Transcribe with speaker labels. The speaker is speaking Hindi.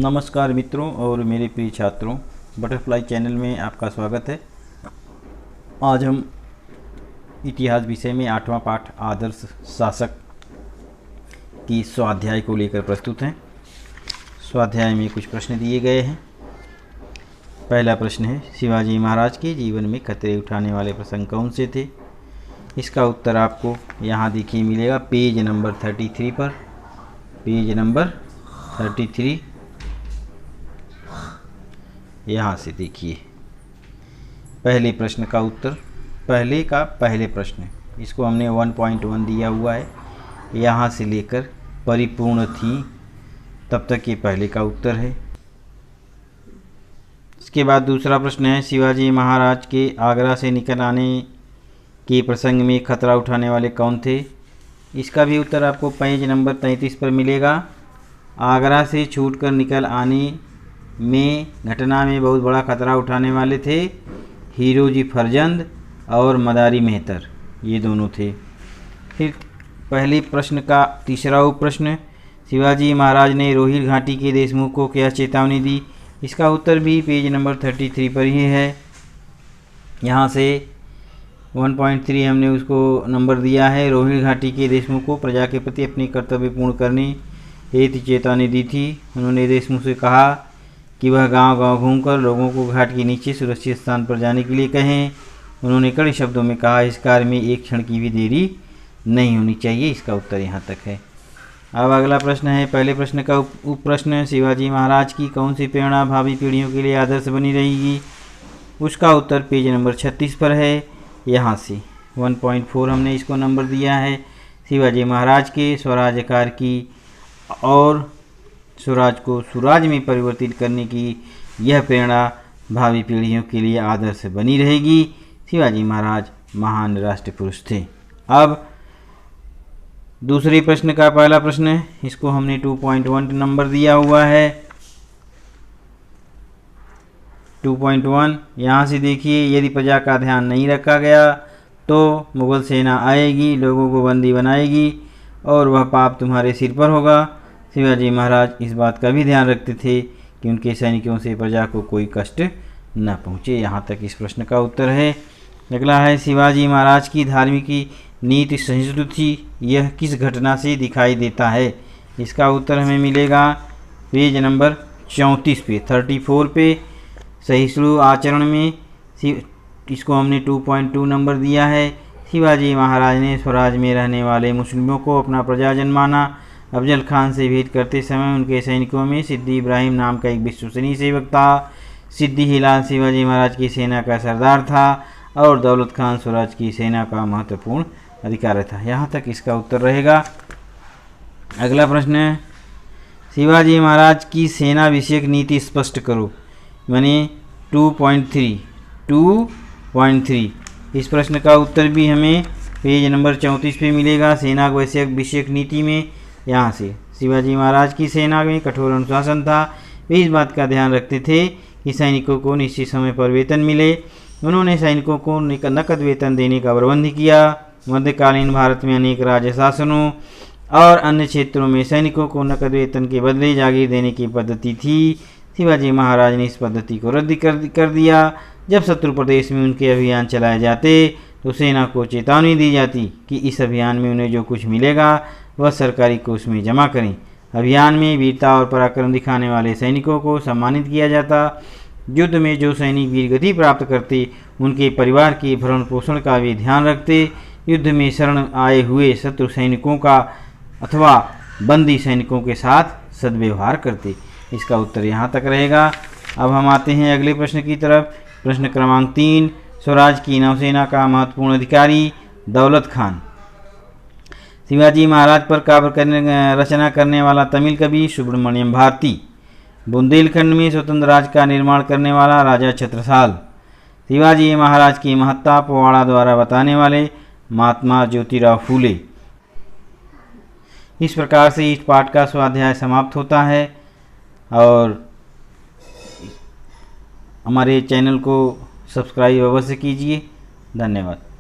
Speaker 1: नमस्कार मित्रों और मेरे प्रिय छात्रों, बटरफ्लाई चैनल में आपका स्वागत है। आज हम इतिहास विषय में 8वां पाठ आदर्श शासक की स्वाध्याय को लेकर प्रस्तुत हैं। स्वाध्याय में कुछ प्रश्न दिए गए हैं। पहला प्रश्न है, शिवाजी महाराज के जीवन में खतरे उठाने वाले प्रसंग कौन से थे? इसका उत्तर आपको यहाँ देखिए मिलेगा पेज नंबर 33 पर। पेज नंबर 33 यहाँ से देखिए। पहले प्रश्न का उत्तर, पहले प्रश्न, इसको हमने 1.1 दिया हुआ है। यहाँ से लेकर परिपूर्ण थी तब तक ये पहले का उत्तर है। इसके बाद दूसरा प्रश्न है, शिवाजी महाराज के आगरा से निकल आने के प्रसंग में खतरा उठाने वाले कौन थे? इसका भी उत्तर आपको पेज नंबर 33 पर मिलेगा। आगरा से छूटकर निकल आने में घटना में बहुत बड़ा खतरा उठाने वाले थे हीरोजी फरजंद और मदारी मेहतर, ये दोनों थे। फिर पहले प्रश्न का तीसरा उप प्रश्न, शिवाजी महाराज ने रोहिल घाटी के देशमुख को क्या चेतावनी दी? इसका उत्तर भी पेज नंबर 33 पर ही है। यहाँ से 1.3 हमने उसको नंबर दिया है। रोहिल घाटी के देशमुख को प्रजा के प्रति अपनी कर्तव्य पूर्ण करने हेतु चेतावनी दी थी। उन्होंने देशमुख से कहा कि वह गांव-गांव घूमकर लोगों को घाट के नीचे सुरक्षित स्थान पर जाने के लिए कहें। उन्होंने कड़े शब्दों में कहा, इस कार्य में एक क्षण की भी देरी नहीं होनी चाहिए। इसका उत्तर यहाँ तक है। अब अगला प्रश्न है, पहले प्रश्न का उप प्रश्न, शिवाजी महाराज की कौन सी प्रेरणा भावी पीढ़ियों के लिए आदर्श बनी रहेगी? उसका उत्तर पेज नंबर 36 पर है। यहाँ से 1.4 हमने इसको नंबर दिया है। शिवाजी महाराज के स्वराज्यकार की और स्वराज को सुराज में परिवर्तित करने की यह प्रेरणा भावी पीढ़ियों के लिए आदर्श बनी रहेगी। शिवाजी महाराज महान राष्ट्र पुरुष थे। अब दूसरे प्रश्न का पहला प्रश्न है, इसको हमने 2.1 नंबर दिया हुआ है। 2.1 यहाँ से देखिए, यदि प्रजा का ध्यान नहीं रखा गया तो मुगल सेना आएगी, लोगों को बंदी बनाएगी और वह पाप तुम्हारे सिर पर होगा। शिवाजी महाराज इस बात का भी ध्यान रखते थे कि उनके सैनिकों से प्रजा को कोई कष्ट न पहुँचे। यहाँ तक इस प्रश्न का उत्तर है। अगला है, शिवाजी महाराज की धार्मिक नीति सहिष्णु थी, यह किस घटना से दिखाई देता है? इसका उत्तर हमें मिलेगा पेज नंबर 34 पे, 34 पे। सहिष्णु आचरण में इसको हमने 2.2 नंबर दिया है। शिवाजी महाराज ने स्वराज में रहने वाले मुस्लिमों को अपना प्रजाजन माना। अफजल खान से भेंट करते समय उनके सैनिकों में सिद्दी इब्राहिम नाम का एक विश्वसनीय सेवक था। सिद्दी हिलाल शिवाजी महाराज की सेना का सरदार था और दौलत खान स्वराज की सेना का महत्वपूर्ण अधिकारी था। यहाँ तक इसका उत्तर रहेगा। अगला प्रश्न है, शिवाजी महाराज की सेना विषयक नीति स्पष्ट करो। यानी 2.3 इस प्रश्न का उत्तर भी हमें पेज नंबर 34 पे मिलेगा। सेना विषयक नीति में यहाँ से शिवाजी महाराज की सेना में कठोर अनुशासन था। वे इस बात का ध्यान रखते थे कि सैनिकों को निश्चित समय पर वेतन मिले। उन्होंने सैनिकों को नकद वेतन देने का प्रबंध किया। मध्यकालीन भारत में अनेक राज्य शासनों और अन्य क्षेत्रों में सैनिकों को नकद वेतन के बदले जागीर देने की पद्धति थी। शिवाजी महाराज ने इस पद्धति को रद्द कर दिया। जब शत्रु प्रदेश में उनके अभियान चलाए जाते तो सेना को चेतावनी दी जाती कि इस अभियान में उन्हें जो कुछ मिलेगा वह सरकारी कोष में जमा करें। अभियान में वीरता और पराक्रम दिखाने वाले सैनिकों को सम्मानित किया जाता। युद्ध में जो सैनिक वीरगति प्राप्त करते उनके परिवार के भरण पोषण का भी ध्यान रखते। युद्ध में शरण आए हुए शत्रु सैनिकों का अथवा बंदी सैनिकों के साथ सद्व्यवहार करते। इसका उत्तर यहाँ तक रहेगा। अब हम आते हैं अगले प्रश्न की तरफ। प्रश्न क्रमांक 3, स्वराज की नौसेना का महत्वपूर्ण अधिकारी दौलत खान। शिवाजी महाराज पर काव्य रचना करने वाला तमिल कवि सुब्रमण्यम भारती। बुंदेलखंड में स्वतंत्र राज्य का निर्माण करने वाला राजा छत्रसाल। शिवाजी महाराज की महत्ता पोवाड़ा द्वारा बताने वाले महात्मा ज्योतिराव फूले। इस प्रकार से इस पाठ का स्वाध्याय समाप्त होता है और हमारे चैनल को सब्सक्राइब अवश्य कीजिए। धन्यवाद।